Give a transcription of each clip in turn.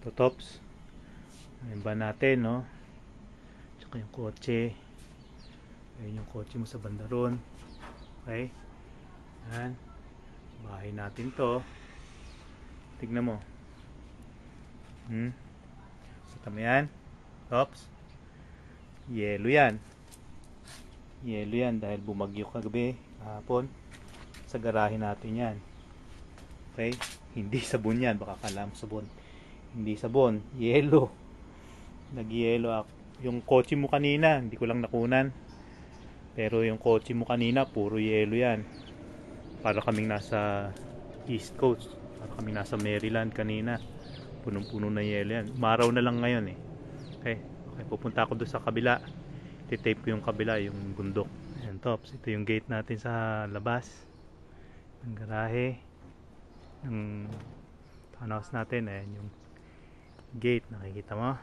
Ito, tops. Ayan ba natin, no? Tsaka yung kotse. Ayan yung kotse mo sa banda ron. Okay? Ayan. Bahay natin to. Tignan mo. Kita mo yan? Tops. Yelo yan. Yelo yan dahil bumagyo kagabi, kahapon. Sa garahe natin yan. Okay? Hindi sabon yan. Baka kala mo sabon. Hindi sabon. Yelo. Nag-yelo ako. Yung kotse mo kanina, hindi ko lang nakunan. Pero yung kotse mo kanina, puro yelo yan. Para kaming nasa East Coast. Para kaming nasa Maryland kanina. Punong-puno na yelo yan. Umaraw na lang ngayon eh. Okay, pupunta ako doon sa kabila. Titape ko yung kabila, yung bundok. Ayan, tops. Ito yung gate natin sa labas. Ang garahe. Yung townhouse natin. Ayan yung gate. Nakikita mo?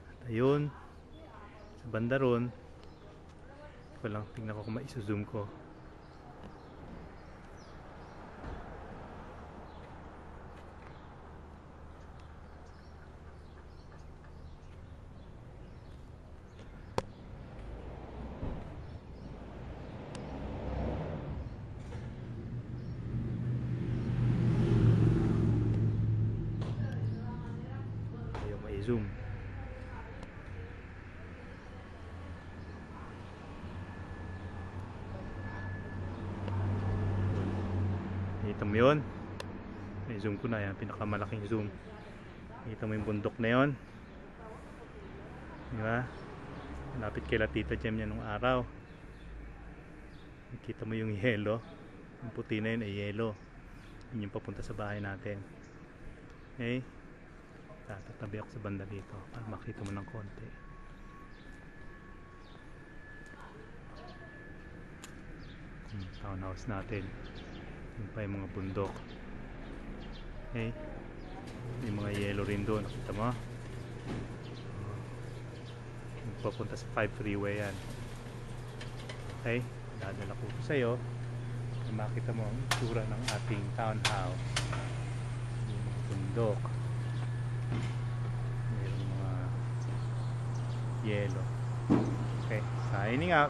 At ayun. Sa banda ron. Ito lang. Tingnan ko kung ma-zoom ko. Zoom. Kita mo yun? I-zoom ko na yan. Pinakamalaking zoom. Kita mo yung bundok na yun. Diba? Malapit kay Tita Jem yan nung araw. Kita mo yung yelo. Yung puti na yun ay yelo. Yun yung papunta sa bahay natin. Okay? Tatabi ako sa banda dito para makita mo ng konti. Townhouse natin. Yung pa yung mga bundok. Okay? May mga yellow rin doon. Nakita mo? Papunta sa 5 freeway yan. Okay? Dadala ko sa'yo para makita mo ang itsura ng ating townhouse. Yung mga bundok. Mayroong mga yellow. Okay, signing out.